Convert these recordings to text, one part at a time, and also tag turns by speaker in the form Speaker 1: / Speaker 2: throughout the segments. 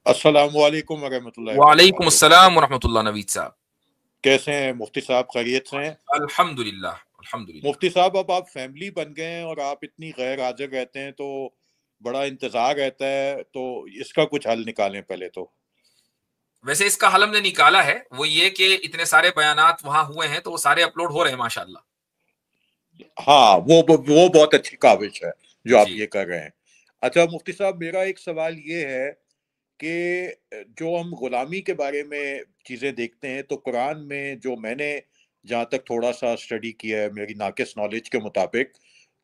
Speaker 1: السلام علیکم ورحمۃ اللہ
Speaker 2: وعلیکم
Speaker 1: وبرکاتہ۔
Speaker 2: السلام ورحمۃ اللہ۔ نوید صاحب
Speaker 1: کیسے ہیں مفتی صاحب؟ خیریت سے ہیں؟
Speaker 2: الحمدللہ الحمدللہ۔
Speaker 1: مفتی صاحب اب آپ فیملی بن گئے ہیں اور آپ اتنی غیر حاضر رہتے ہیں تو بڑا انتظار رہتا ہے، تو اس کا کچھ حل نکالیں پہلے تو۔
Speaker 2: ویسے اس کا حل ہم نے نکالا ہے، وہ یہ کہ اتنے سارے بیانات وہاں ہوئے ہیں تو وہ سارے اپلوڈ ہو رہے ہیں ماشاءاللہ۔
Speaker 1: ہاں وہ بہت اچھی کاوش ہے جو آپ
Speaker 2: جی
Speaker 1: یہ کر رہے ہیں۔ اچھا مفتی صاحب، میرا ایک سوال یہ ہے کہ جو ہم غلامی کے بارے میں چیزیں دیکھتے ہیں تو قرآن میں، جو میں نے جہاں تک تھوڑا سا اسٹڈی کیا ہے میری ناقص نالج کے مطابق،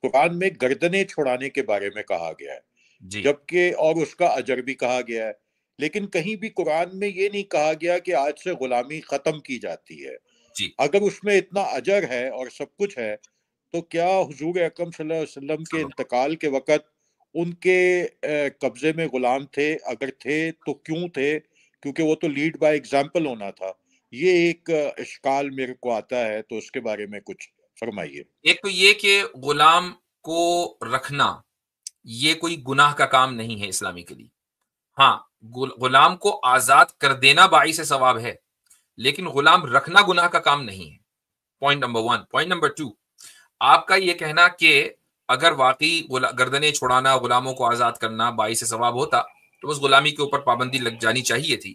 Speaker 1: قرآن میں گردنیں چھڑانے کے بارے میں کہا گیا ہے،
Speaker 2: جی
Speaker 1: جبکہ اور اس کا اجر بھی کہا گیا ہے، لیکن کہیں بھی قرآن میں یہ نہیں کہا گیا کہ آج سے غلامی ختم کی جاتی ہے۔
Speaker 2: جی
Speaker 1: اگر اس میں اتنا اجر ہے اور سب کچھ ہے تو کیا حضور اکرم صلی اللہ علیہ وسلم کے انتقال کے وقت ان کے قبضے میں غلام تھے؟ اگر تھے تو کیوں تھے؟ کیونکہ وہ تو لیڈ بائی ایگزامپل ہونا تھا۔ یہ ایک اشکال میرے کو آتا ہے، تو اس کے بارے میں کچھ فرمائیے۔
Speaker 2: ایک تو یہ کہ غلام کو رکھنا یہ کوئی گناہ کا کام نہیں ہے اسلامی کے لیے۔ ہاں، غلام کو آزاد کر دینا باعث ثواب ہے، لیکن غلام رکھنا گناہ کا کام نہیں ہے۔ Point number 1۔ پوائنٹ نمبر 2، آپ کا یہ کہنا کہ اگر واقعی گردنیں چھڑانا، غلاموں کو آزاد کرنا باعث ثواب ہوتا تو اس غلامی کے اوپر پابندی لگ جانی چاہیے تھی،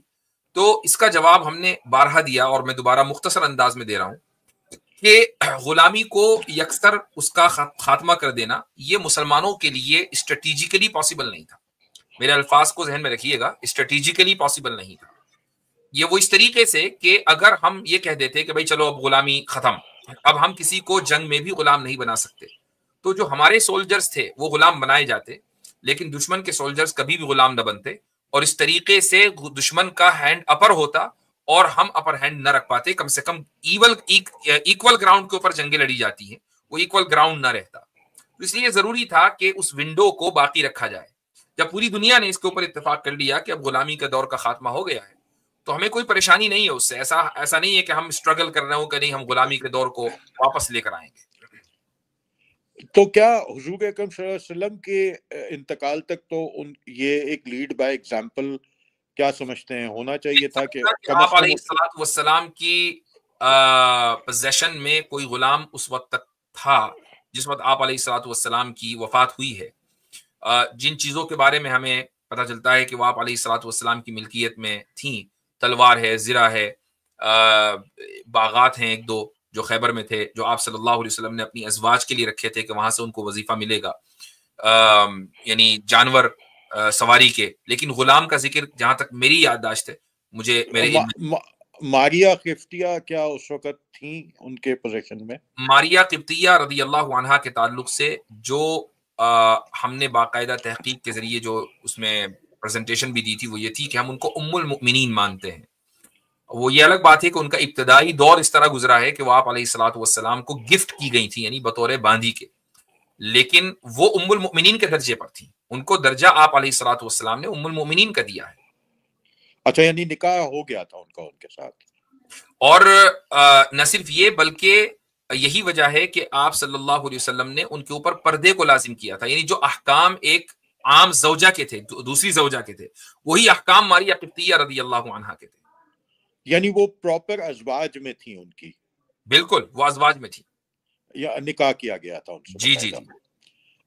Speaker 2: تو اس کا جواب ہم نے بارہا دیا اور میں دوبارہ مختصر انداز میں دے رہا ہوں کہ غلامی کو یکسر اس کا خاتمہ کر دینا یہ مسلمانوں کے لیے اسٹریٹجیکلی پاسبل نہیں تھا۔ میرے الفاظ کو ذہن میں رکھیے گا، اسٹریٹجیکلی پاسبل نہیں تھا یہ۔ وہ اس طریقے سے کہ اگر ہم یہ کہہ دیتے کہ بھائی چلو اب غلامی ختم، اب ہم کسی کو جنگ میں بھی غلام نہیں بنا سکتے، تو جو ہمارے سولجرز تھے وہ غلام بنائے جاتے، لیکن دشمن کے سولجرز کبھی بھی غلام نہ بنتے، اور اس طریقے سے دشمن کا ہینڈ اپر ہوتا اور ہم اپر ہینڈ نہ رکھ پاتے۔ کم سے کم ایکول گراؤنڈ کے اوپر جنگیں لڑی جاتی ہیں، وہ ایکول گراؤنڈ نہ رہتا۔ تو اس لیے ضروری تھا کہ اس ونڈو کو باقی رکھا جائے۔ جب پوری دنیا نے اس کے اوپر اتفاق کر لیا کہ اب غلامی کا دور کا خاتمہ ہو گیا ہے، تو ہمیں کوئی پریشانی نہیں ہے اس سے۔ ایسا نہیں ہے کہ ہم اسٹرگل کر رہے ہوں کہ نہیں ہم غلامی کے دور کو واپس لے کر آئیں گے۔
Speaker 1: تو کیا حضور اکرم صلی اللہ علیہ وسلم کے انتقال تک تو یہ ایک لیڈ بائی ایگزامپل کیا سمجھتے ہیں ہونا چاہیے تھا کہ کم از
Speaker 2: آپ
Speaker 1: کم؟
Speaker 2: علیہ الصلوۃ والسلام کی پوزیشن میں کوئی غلام اس وقت تک تھا جس وقت آپ علیہ الصلوۃ والسلام کی وفات ہوئی ہے۔ جن چیزوں کے بارے میں ہمیں پتہ چلتا ہے کہ وہ آپ علیہ الصلوۃ والسلام کی ملکیت میں تھیں، تلوار ہے، زرہ ہے، باغات ہیں ایک دو جو خیبر میں تھے، جو آپ صلی اللہ علیہ وسلم نے اپنی ازواج کے لیے رکھے تھے کہ وہاں سے ان کو وظیفہ ملے گا، یعنی جانور سواری کے۔ لیکن غلام کا ذکر جہاں تک میری یادداشت ہے، مجھے میرے علم میں،
Speaker 1: ماریا قبطیہ کیا اس وقت تھیں ان کے پوزیشن میں؟
Speaker 2: ماریا قبطیہ رضی اللہ عنہا کے تعلق سے جو ہم نے باقاعدہ تحقیق کے ذریعے جو اس میں پریزنٹیشن بھی دی تھی، وہ یہ تھی کہ ہم ان کو ام المؤمنین مانتے ہیں۔ وہ یہ الگ بات ہے کہ ان کا ابتدائی دور اس طرح گزرا ہے کہ وہ آپ علیہ الصلوۃ والسلام کو گفٹ کی گئی تھی، یعنی بطور باندی کے، لیکن وہ ام المؤمنین کے درجے پر تھیں۔ ان کو درجہ آپ علیہ الصلوۃ والسلام نے ام المؤمنین کا دیا ہے۔
Speaker 1: اچھا، یعنی نکاح ہو گیا تھا ان کا ان کے ساتھ؟
Speaker 2: اور نہ صرف یہ بلکہ یہی وجہ ہے کہ آپ صلی اللہ علیہ وسلم نے ان کے اوپر پردے کو لازم کیا تھا، یعنی جو احکام ایک عام زوجہ کے تھے، دوسری زوجہ کے تھے، وہی احکام ماریا قبطیہ رضی اللہ عنہا کے تھے۔
Speaker 1: یعنی وہ پراپر ازواج میں تھیں ان کی؟
Speaker 2: بالکل، وہ ازواج میں تھی۔
Speaker 1: یا نکاح کیا گیا تھا ان سے
Speaker 2: جی جی
Speaker 1: باقاعدہ؟
Speaker 2: جی۔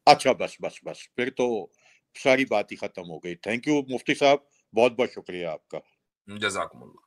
Speaker 1: اچھا، بس پھر تو ساری بات ہی ختم ہو گئی۔ تھینک یو مفتی صاحب، بہت بہت شکریہ آپ کا۔
Speaker 2: جزاکم اللہ۔